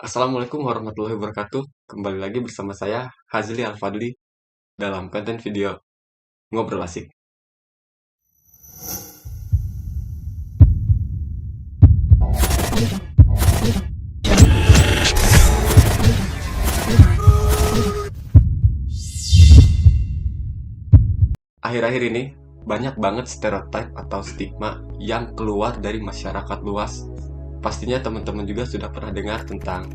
Assalamualaikum warahmatullahi wabarakatuh. Kembali lagi bersama saya, Hazli Al-Fadli, dalam konten video Ngobrol Asik. Akhir-akhir ini, banyak banget stereotip atau stigma yang keluar dari masyarakat luas. Pastinya teman-teman juga sudah pernah dengar tentang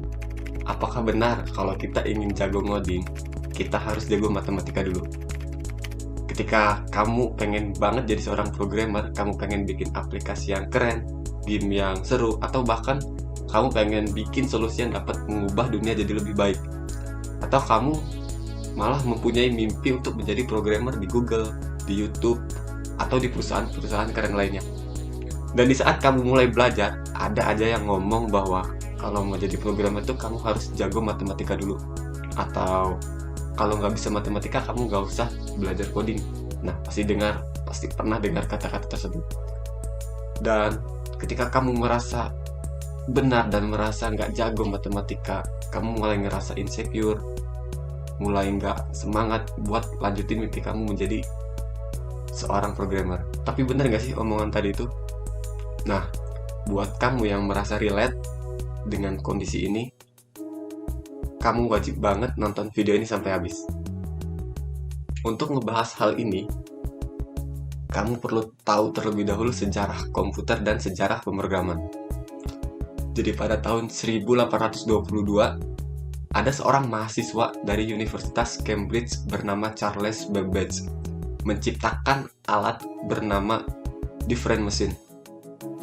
apakah benar kalau kita ingin jago ngoding, kita harus jago matematika dulu. Ketika kamu pengen banget jadi seorang programmer, kamu pengen bikin aplikasi yang keren, game yang seru, atau bahkan kamu pengen bikin solusi yang dapat mengubah dunia jadi lebih baik. Atau kamu malah mempunyai mimpi untuk menjadi programmer di Google, di YouTube, atau di perusahaan-perusahaan keren lainnya. Dan di saat kamu mulai belajar, ada aja yang ngomong bahwa kalau mau jadi programmer itu kamu harus jago matematika dulu. Atau kalau nggak bisa matematika, kamu nggak usah belajar coding. Nah, pasti pernah dengar kata-kata tersebut. Dan ketika kamu merasa benar dan merasa nggak jago matematika, kamu mulai ngerasa insecure, mulai nggak semangat buat lanjutin mimpi kamu menjadi seorang programmer. Tapi bener nggak sih omongan tadi itu? Nah, buat kamu yang merasa relate dengan kondisi ini, kamu wajib banget nonton video ini sampai habis. Untuk ngebahas hal ini, kamu perlu tahu terlebih dahulu sejarah komputer dan sejarah pemrograman. Jadi pada tahun 1822, ada seorang mahasiswa dari Universitas Cambridge bernama Charles Babbage menciptakan alat bernama different machine.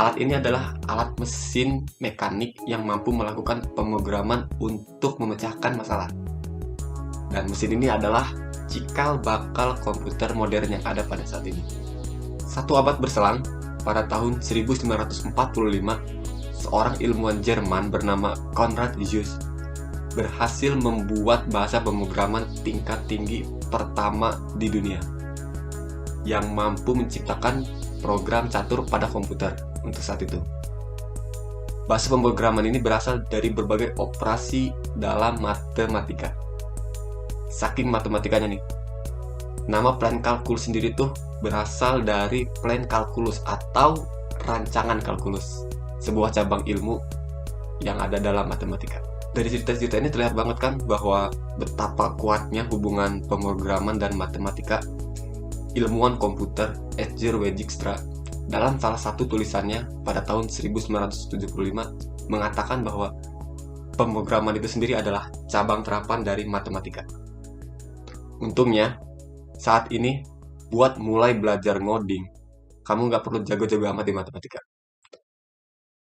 Alat ini adalah alat mesin mekanik yang mampu melakukan pemrograman untuk memecahkan masalah. Dan mesin ini adalah cikal bakal komputer modern yang ada pada saat ini. Satu abad berselang, pada tahun 1945, seorang ilmuwan Jerman bernama Konrad Zuse berhasil membuat bahasa pemrograman tingkat tinggi pertama di dunia yang mampu menciptakan program catur pada komputer untuk saat itu. Bahasa pemrograman ini berasal dari berbagai operasi dalam matematika. Saking matematikanya nih, nama plan calculus sendiri tuh berasal dari plan calculus atau rancangan kalkulus, sebuah cabang ilmu yang ada dalam matematika. Dari cerita-cerita ini terlihat banget kan bahwa betapa kuatnya hubungan pemrograman dan matematika. Ilmuwan komputer Edgar Dijkstra dalam salah satu tulisannya pada tahun 1975 mengatakan bahwa pemrograman itu sendiri adalah cabang terapan dari matematika. Untungnya, saat ini buat mulai belajar ngoding, kamu nggak perlu jago-jago amat di matematika.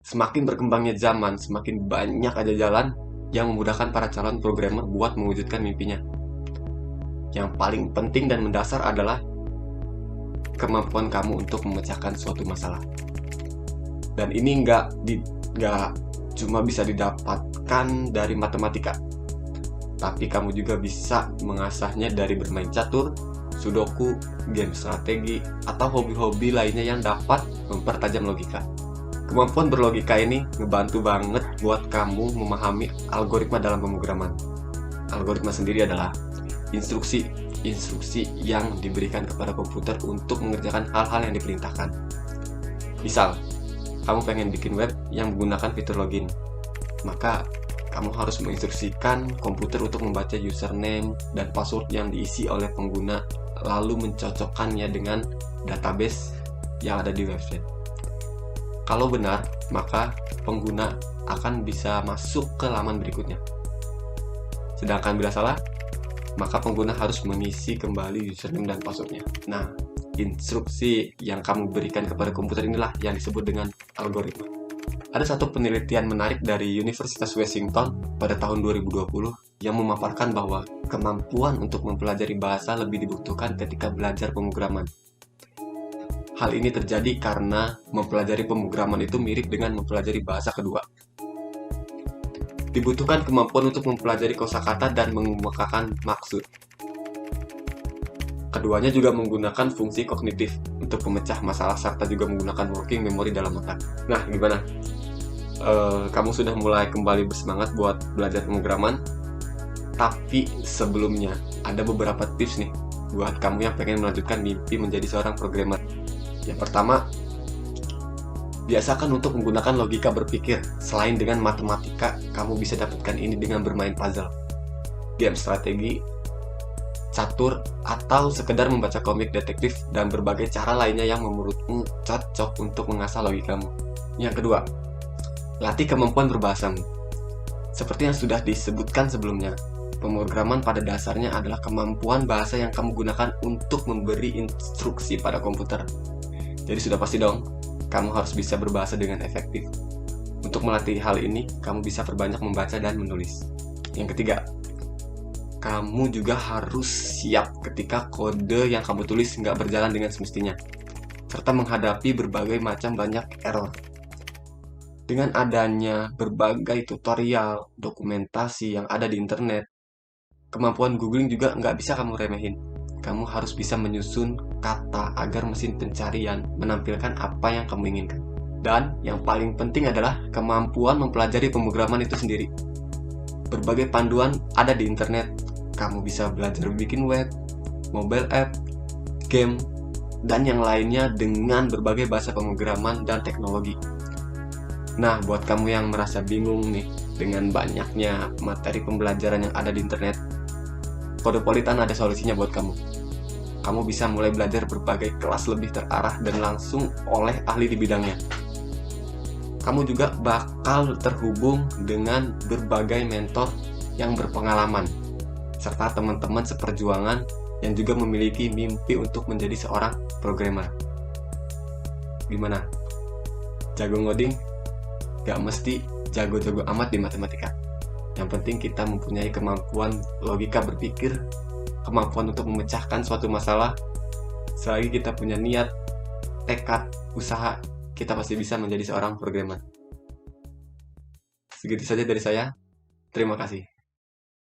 Semakin berkembangnya zaman, semakin banyak aja jalan yang memudahkan para calon programmer buat mewujudkan mimpinya. Yang paling penting dan mendasar adalah kemampuan kamu untuk memecahkan suatu masalah. Dan ini nggak cuma bisa didapatkan dari matematika, tapi kamu juga bisa mengasahnya dari bermain catur, sudoku, game strategi, atau hobi-hobi lainnya yang dapat mempertajam logika. Kemampuan berlogika ini ngebantu banget buat kamu memahami algoritma dalam pemrograman. Algoritma sendiri adalah instruksi yang diberikan kepada komputer untuk mengerjakan hal-hal yang diperintahkan. Misal, kamu pengen bikin web yang menggunakan fitur login, maka kamu harus menginstruksikan komputer untuk membaca username dan password yang diisi oleh pengguna, lalu mencocokkannya dengan database yang ada di website. Kalau benar, maka pengguna akan bisa masuk ke laman berikutnya. Sedangkan bila salah, maka pengguna harus mengisi kembali username dan passwordnya. Nah, instruksi yang kamu berikan kepada komputer inilah yang disebut dengan algoritma. Ada satu penelitian menarik dari Universitas Washington pada tahun 2020 yang memaparkan bahwa kemampuan untuk mempelajari bahasa lebih dibutuhkan ketika belajar pemrograman. Hal ini terjadi karena mempelajari pemrograman itu mirip dengan mempelajari bahasa kedua. Dibutuhkan kemampuan untuk mempelajari kosakata dan mengemukakan maksud. Keduanya juga menggunakan fungsi kognitif untuk pemecah masalah serta juga menggunakan working memory dalam otak. Nah, gimana? Kamu sudah mulai kembali bersemangat buat belajar pemrograman? Tapi sebelumnya, ada beberapa tips nih buat kamu yang pengen melanjutkan mimpi menjadi seorang programmer. Yang pertama, biasakan untuk menggunakan logika berpikir. Selain dengan matematika, kamu bisa dapatkan ini dengan bermain puzzle, game strategi, catur, atau sekedar membaca komik detektif dan berbagai cara lainnya yang menurutmu cocok untuk mengasah logikamu. Yang kedua, latih kemampuan berbahasamu. Seperti yang sudah disebutkan sebelumnya, pemrograman pada dasarnya adalah kemampuan bahasa yang kamu gunakan untuk memberi instruksi pada komputer. Jadi sudah pasti dong, kamu harus bisa berbahasa dengan efektif. Untuk melatih hal ini, kamu bisa perbanyak membaca dan menulis. Yang ketiga, kamu juga harus siap ketika kode yang kamu tulis nggak berjalan dengan semestinya, serta menghadapi berbagai macam banyak error. Dengan adanya berbagai tutorial, dokumentasi yang ada di internet, kemampuan googling juga nggak bisa kamu remehin. Kamu harus bisa menyusun kata agar mesin pencarian menampilkan apa yang kamu inginkan. Dan yang paling penting adalah kemampuan mempelajari pemrograman itu sendiri. Berbagai panduan ada di internet. Kamu bisa belajar bikin web, mobile app, game, dan yang lainnya dengan berbagai bahasa pemrograman dan teknologi. Nah, buat kamu yang merasa bingung nih dengan banyaknya materi pembelajaran yang ada di internet, Codepolitan ada solusinya buat kamu. Kamu bisa mulai belajar berbagai kelas lebih terarah dan langsung oleh ahli di bidangnya. Kamu juga bakal terhubung dengan berbagai mentor yang berpengalaman, serta teman-teman seperjuangan yang juga memiliki mimpi untuk menjadi seorang programmer. Gimana? Jago ngoding? Gak mesti jago-jago amat di matematika. Yang penting kita mempunyai kemampuan logika berpikir, kemampuan untuk memecahkan suatu masalah. Selagi kita punya niat, tekad, usaha, kita pasti bisa menjadi seorang programmer. Segitu saja dari saya. Terima kasih.